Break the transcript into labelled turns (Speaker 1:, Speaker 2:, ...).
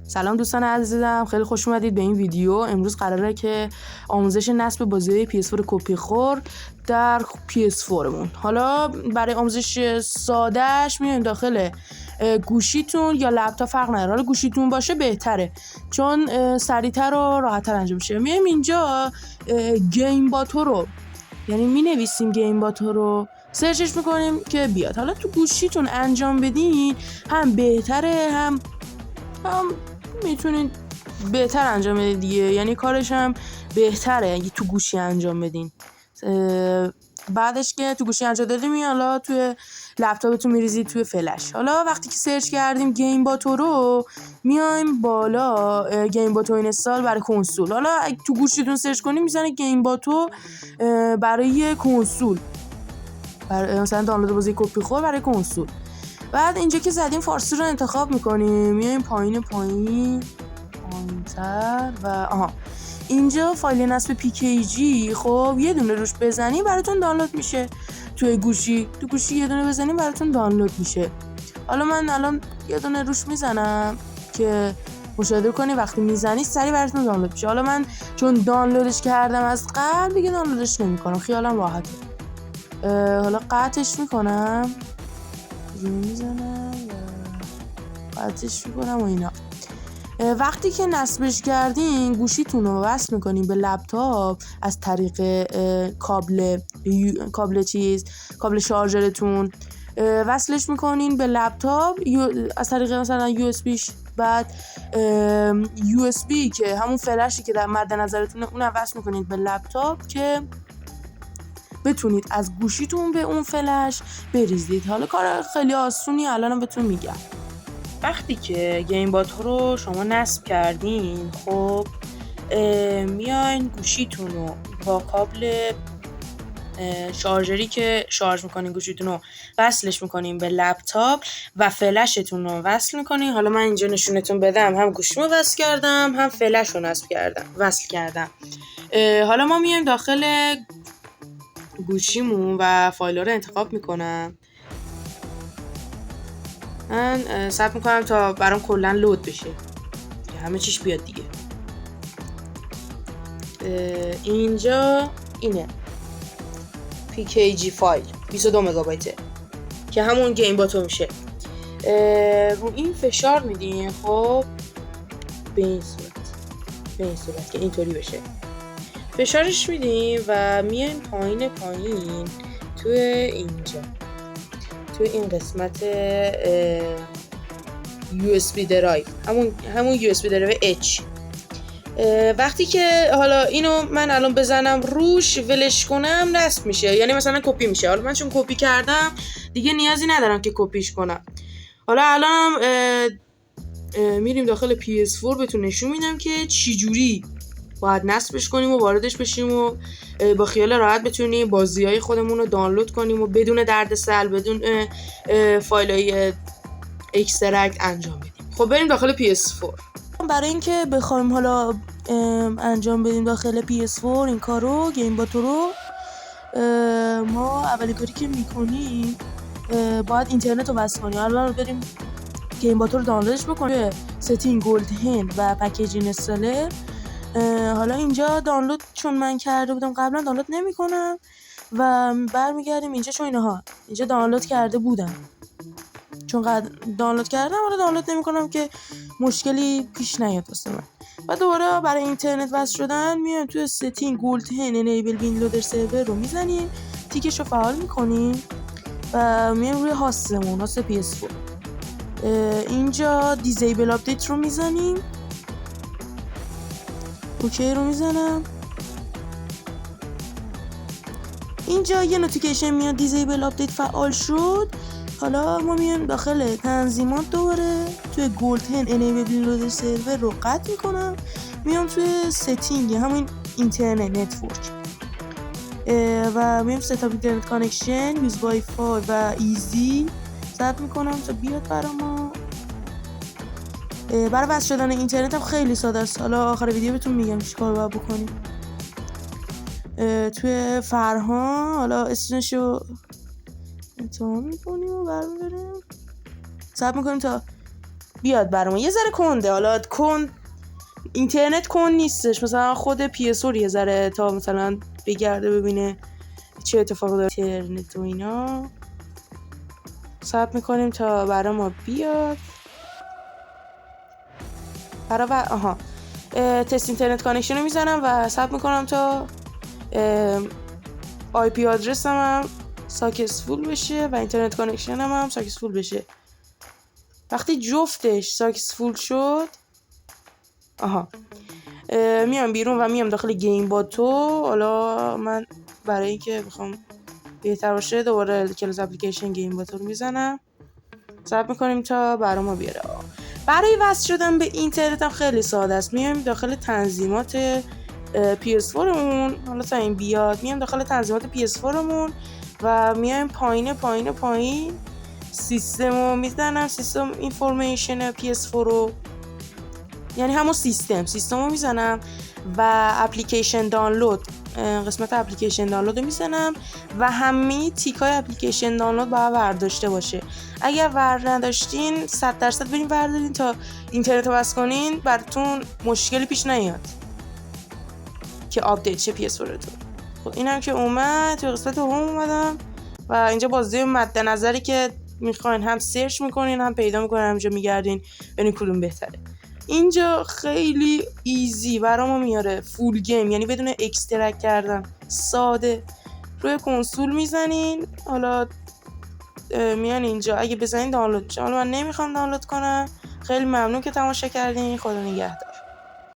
Speaker 1: سلام دوستان عزیزم، خیلی خوش اومدید به این ویدیو. امروز قراره که آموزش نصب بازی PS4 کپی خور در PS4 مون. حالا برای آموزش سادهش میایم داخل گوشیتون یا لپتاپ، فرق نداره، حالا گوشیتون باشه بهتره چون سریعتر و راحت‌تر انجام میشه. میایم اینجا گیم باتو رو، یعنی مینویسیم گیم باتو رو، سرچش میکنیم که بیاد. حالا تو گوشیتون انجام بدین هم بهتره، هم میتونین بهتر انجام بدین دیگه، یعنی کارش هم بهتره اگه تو گوشی انجام بدین. بعدش که تو گوشی انجام دادیم حالا توی لپتاپتون میریزید توی فلش. حالا وقتی که سرچ کردیم گیم باتو رو، میایم بالا گیم باتو اینستال برای کنسول. حالا اگه تو گوشیتون سرچ کنیم میزنه گیم باتو برای کنسول، برای مثلا دانلود بازی کپی خور برای کنسول. بعد اینجا که زدیم فارسی رو انتخاب میکنیم، میایم پایینتر و اینجا فایل نصب PKG. خب یه دونه روش بزنیم براتون دانلود میشه توی گوشی. تو گوشی یه دونه بزنیم براتون دانلود میشه. حالا من الان یه دونه روش میزنم که مشاهده کنی وقتی میزنی سریع براتون دانلود میشه. حالا من چون دانلودش کردم از قبل دیگه دانلودش نمیکنم، خیالم راحته. حالا قطعش میکنم، روی میزنم و قطعش میکنم و اینا. وقتی که نصبش کردین گوشیتون رو وصل میکنین به لپتاپ از طریق کابل شارژرتون، وصلش میکنین به لپتاپ از طریق مثلا USB. بعد USB که همون فلشی که در مد نظرتونه اونم وصل میکنید به لپتاپ که بتونید از گوشیتون به اون فلش بریزید. حالا کار خیلی آسونی الانم بهتون میگم. وقتی که گیم باتو رو شما نصب کردین، خب میاین گوشیتون رو با کابل شارژری که شارژ میکنین گوشیتون رو وصلش میکنین به لپتاپ و فلشتون رو وصل میکنین. حالا من اینجا نشونتون بدم، هم گوشیمو وصل کردم هم فلش رو وصل کردم. حالا ما میایم داخل گوشیمون و فایل رو انتخاب میکنم. من صبر میکنم تا برام کلا لود بشه که همه چیش بیاد دیگه. اینجا اینه PKG فایل 22 مگابایته که همون گیم باتو میشه. رو این فشار میدین، خب به این صورت که اینطوری بشه. فشارش میدین و میایم پایین توی اینجا، توی این قسمت USB درایو، همون USB درایو H. وقتی که حالا اینو من الان بزنم روش ولش کنم نصب میشه، یعنی مثلا کپی میشه. حالا من چون کپی کردم دیگه نیازی ندارم که کپیش کنم. حالا الان میریم داخل PS4 بهتون نشون میدم که چی جوری باید نصبش کنیم و واردش بشیم و با خیال راحت بتونیم بازی‌های خودمون رو دانلود کنیم و بدون دردسر، بدون فایل‌های اکسترکت انجام بدیم. خب بریم داخل PS4. برای اینکه بخوایم حالا انجام بدیم داخل PS4 این کارو، گیم باتو رو، ما اولین کاری که میکنیم باید اینترنت رو وصل کنیم. الان بریم گیم باتو رو دانلودش بکنیم، ستینگ، گولد هند و پکیج اینستالر. حالا اینجا دانلود چون من کرده بودم قبلا دانلود نمی‌کنم و برمیگردیم اینجا چون اینجا دانلود کرده بودم، چون دانلود کردم حالا دانلود نمی‌کنم که مشکلی پیش نیاد واسه من. و دوباره برای اینترنت وصل شدن میایم توی ستینگ، گولد هند، انیبل وینلودر سرور رو میزنیم، تیکش رو فعال می‌کنیم و میایم روی هاستمون، هاست PS4. اینجا دیزیبل آپدیت رو میزنیم، اوکی رو میزنم. اینجا یه نوتیفیکیشن میاد دیزیبل آپدیت فعال شد. حالا ما میایم داخل تنظیمات، دوباره توی گولد هند انیبل وینلودر سرور رو قطع میکنم، میام توی ستینگ همین اینترنت نتورک و میام ستاپ اینترنت کانکشن یوز وای فای و ایزی ثبت میکنم تا بیاد برای ما. برای وصل شدن اینترنت هم خیلی ساده است. حالا آخر ویدیو بهتون میگم چیکار باید بکنیم. توی فرهان حالا اسمشو امتحان میکنیم و برمیداریم، ثبت میکنیم تا بیاد برام. یه ذره کنده، حالا اینترنت کند نیستش، مثلا خود PS4 یه ذره تا مثلا بگرده ببینه چه اتفاقی داره اینترنت و اینا. صبر میکنیم تا برای ما بیاد. تست اینترنت کانکشن رو میزنم و صبر میکنم تا آی پی آدرس هم ساکسفول بشه و اینترنت کانکشن هم ساکسفول بشه. وقتی جفتش ساکسفول شد میام بیرون و میام داخل گیم با تو. حالا من برای اینکه بخوام بهتر باشه دوباره کلاس اپلیکیشن گیم با تو رو میزنم. صبر میکنیم تا برای ما بیاره. برای وصل شدن به اینترنت هم خیلی ساده است. میایم داخل تنظیمات PS4 مون، حالا تا این بیاد میایم داخل تنظیمات PS4 مون و میایم پایین سیستم رو میزنم، سیستم اینفورمیشن PS4 رو، یعنی همون سیستم رو میزنم و اپلیکیشن دانلود، قسمت اپلیکیشن دانلود رو میزنم و همه تیکای اپلیکیشن دانلود باید برداشته باشه. اگر نداشتین 100% بریم بردارین تا اینترنت رو وصل کنین، براتون مشکلی پیش نیاد که آپدیت شه PS4 تو. خب اینم که اومد، تو قسمت هوم اومدم و اینجا بازی مد نظری که میخواین هم سرچ میکنین هم پیدا میکنین، همینجا میگردین ببینین کدوم بهتره. اینجا خیلی ایزی برامو میاره، فول گیم، یعنی بدون اکسترکت کردن، ساده. روی کنسول میزنین، حالا میان اینجا اگه بزنین دانلود میشه. حالا من نمیخوام دانلود کنم. خیلی ممنون که تماشا کردین. خدا نگهدار.